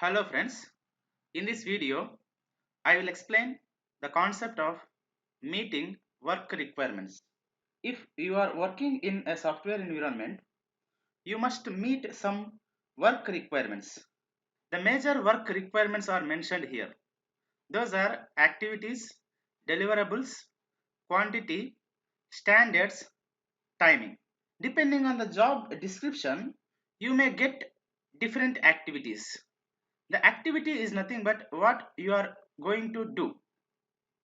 Hello friends, in this video I will explain the concept of meeting work requirements. If you are working in a software environment, you must meet some work requirements. The major work requirements are mentioned here. Those are activities, deliverables, quantity, standards, timing. Depending on the job description, you may get different activities. The activity is nothing but what you are going to do.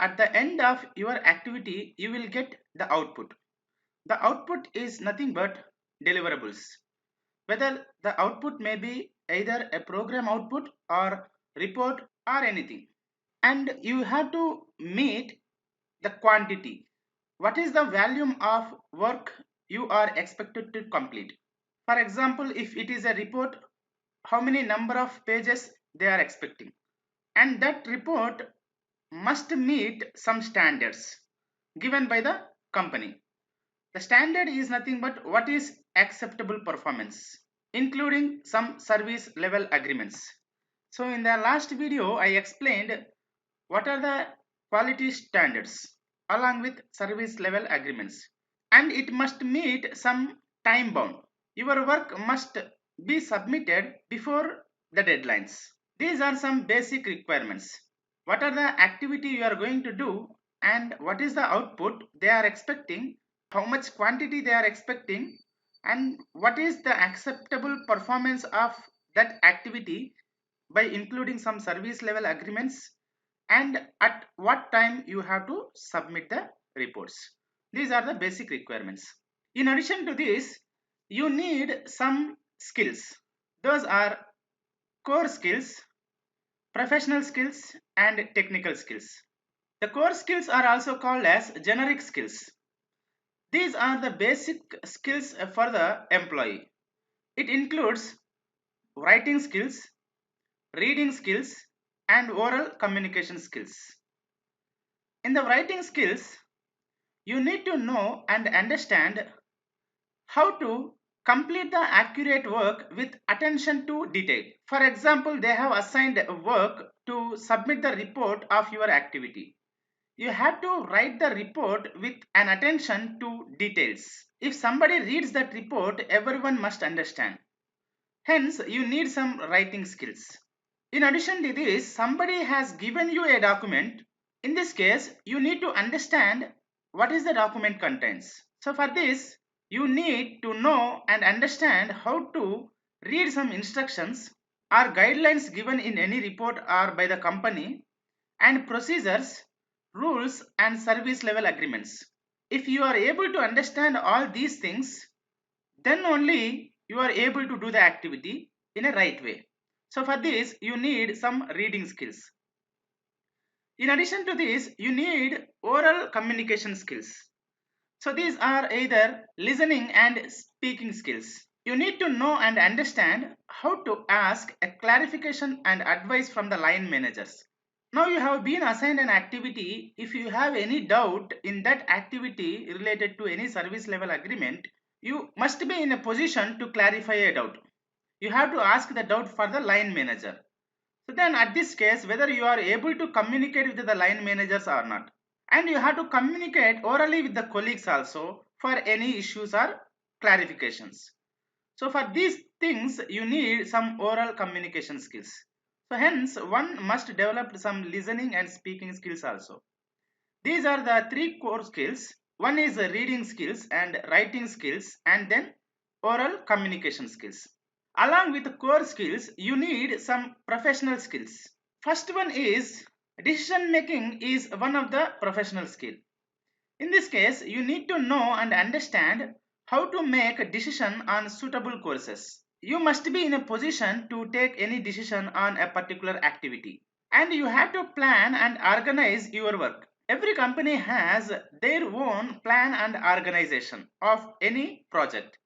At the end of your activity, you will get the output. The output is nothing but deliverables. Whether the output may be either a program output or report or anything. And you have to meet the quantity. What is the volume of work you are expected to complete? For example, if it is a report, how many number of pages they are expecting? And that report must meet some standards given by the company. The standard is nothing but what is acceptable performance, including some service level agreements. So in the last video, I explained what are the quality standards along with service level agreements, and it must meet some time bound. Your work must be submitted before the deadlines. These are some basic requirements. What are the activity you are going to do and what is the output they are expecting, how much quantity they are expecting, and what is the acceptable performance of that activity by including some service level agreements, and at what time you have to submit the reports. These are the basic requirements. In addition to this, you need some skills. Those are core skills, professional skills, and technical skills. The core skills are also called as generic skills. These are the basic skills for the employee. It includes writing skills, reading skills, and oral communication skills. In the writing skills, you need to know and understand how to complete the accurate work with attention to detail. For example, they have assigned work to submit the report of your activity. You have to write the report with an attention to details. If somebody reads that report, everyone must understand. Hence, you need some writing skills. In addition to this, somebody has given you a document. In this case, you need to understand what is the document contains. So for this, you need to know and understand how to read some instructions or guidelines given in any report or by the company, and procedures, rules, and service level agreements. If you are able to understand all these things, then only you are able to do the activity in a right way. So for this, you need some reading skills. In addition to this, you need oral communication skills. So these are either listening and speaking skills. You need to know and understand how to ask a clarification and advice from the line managers. Now you have been assigned an activity. If you have any doubt in that activity related to any service level agreement, you must be in a position to clarify a doubt. You have to ask the doubt for the line manager. So then at this case, whether you are able to communicate with the line managers or not. And you have to communicate orally with the colleagues also for any issues or clarifications. So for these things, you need some oral communication skills. So hence, one must develop some listening and speaking skills also. These are the three core skills. One is reading skills and writing skills, and then oral communication skills. Along with the core skills, you need some professional skills. First one is decision making is one of the professional skill. In this case, you need to know and understand how to make a decision on suitable courses. You must be in a position to take any decision on a particular activity. And you have to plan and organize your work. Every company has their own plan and organization of any project.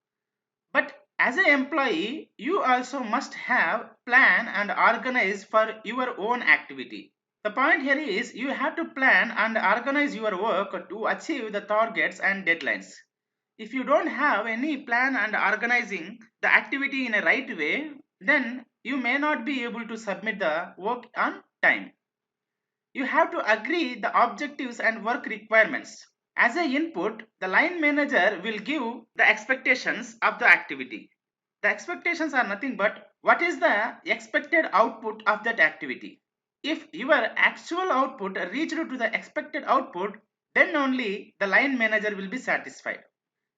But as an employee, you also must have plan and organize for your own activity. The point here is you have to plan and organize your work to achieve the targets and deadlines. If you don't have any plan and organizing the activity in a right way, then you may not be able to submit the work on time. You have to agree the objectives and work requirements. As a input, the line manager will give the expectations of the activity. The expectations are nothing but what is the expected output of that activity. If your actual output reached to the expected output, then only the line manager will be satisfied.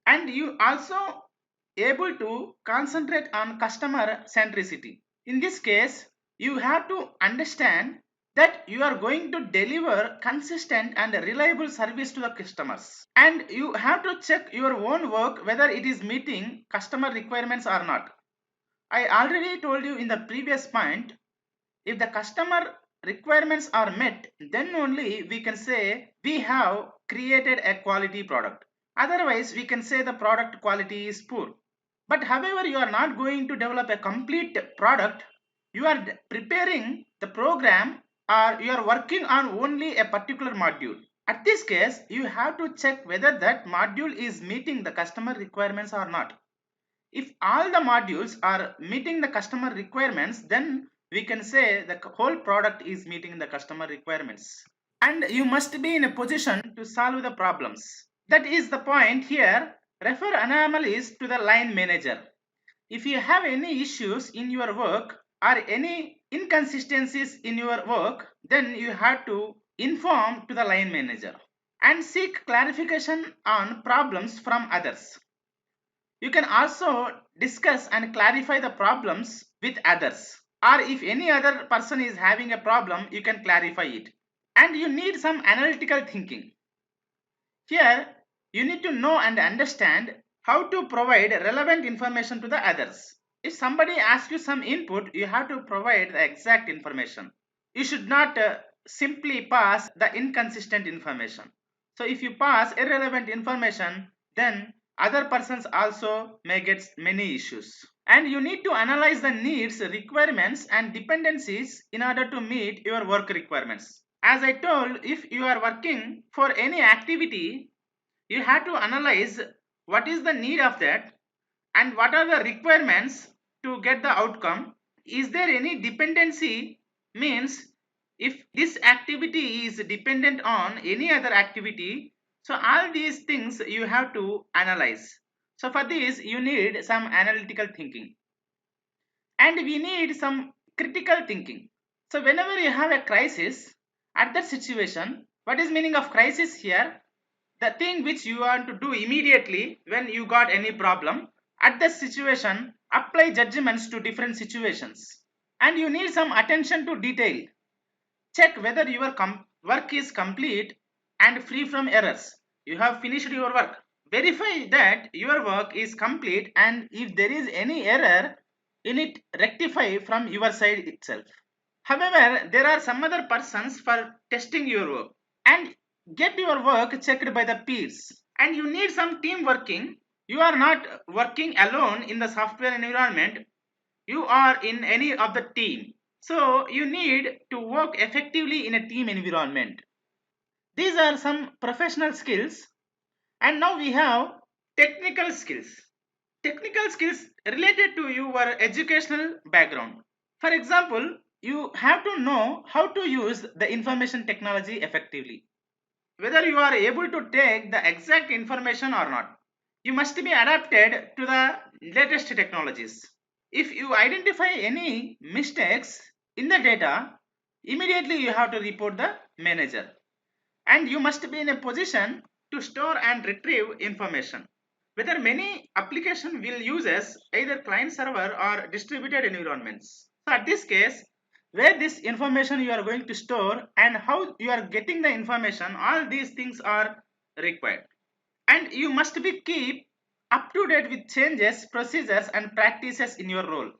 And you also able to concentrate on customer centricity. In this case, you have to understand that you are going to deliver consistent and reliable service to the customers, and you have to check your own work whether it is meeting customer requirements or not. I already told you in the previous point, if the customer requirements are met, then only we can say we have created a quality product. Otherwise, we can say the product quality is poor. But however, you are not going to develop a complete product, you are preparing the program, or you are working on only a particular module. At this case, you have to check whether that module is meeting the customer requirements or not. If all the modules are meeting the customer requirements, then we can say the whole product is meeting the customer requirements. And you must be in a position to solve the problems. That is the point here. Refer anomalies to the line manager. If you have any issues in your work or any inconsistencies in your work, then you have to inform to the line manager and seek clarification on problems from others. You can also discuss and clarify the problems with others, or if any other person is having a problem, you can clarify it. And you need some analytical thinking. Here, you need to know and understand how to provide relevant information to the others. If somebody asks you some input, you have to provide the exact information. You should not simply pass the inconsistent information. So if you pass irrelevant information, then other persons also may get many issues. And you need to analyze the needs, requirements and dependencies in order to meet your work requirements. As I told, if you are working for any activity, you have to analyze what is the need of that and what are the requirements to get the outcome. Is there any dependency? Means if this activity is dependent on any other activity, so all these things you have to analyze. So for this you need some analytical thinking, and we need some critical thinking. So whenever you have a crisis, at that situation, what is meaning of crisis here? The thing which you want to do immediately when you got any problem. At that situation, apply judgments to different situations, and you need some attention to detail. Check whether your work is complete and free from errors. You have finished your work. Verify that your work is complete, and if there is any error in it, rectify from your side itself. However, there are some other persons for testing your work, and get your work checked by the peers. And you need some team working. You are not working alone in the software environment. You are in any of the team. So you need to work effectively in a team environment. These are some professional skills. And now we have technical skills. Technical skills related to your educational background. For example, you have to know how to use the information technology effectively. Whether you are able to take the exact information or not. You must be adapted to the latest technologies. If you identify any mistakes in the data, immediately you have to report the manager. And you must be in a position to store and retrieve information. Whether many application will use as either client server or distributed environments. So at this case, where this information you are going to store and how you are getting the information, all these things are required. And you must be keep up to date with changes, procedures and practices in your role.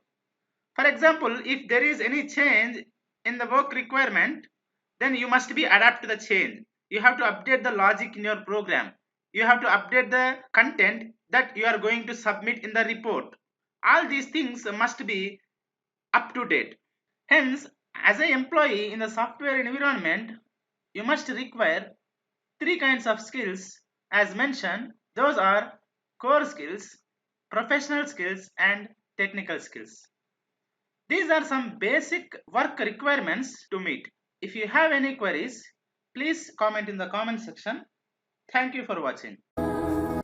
For example, if there is any change in the work requirement, then you must be adapt to the change. You have to update the logic in your program. You have to update the content that you are going to submit in the report. All these things must be up to date. Hence, as an employee in the software environment, you must require three kinds of skills as mentioned. Those are core skills, professional skills and technical skills. These are some basic work requirements to meet. If you have any queries, please comment in the comment section. Thank you for watching.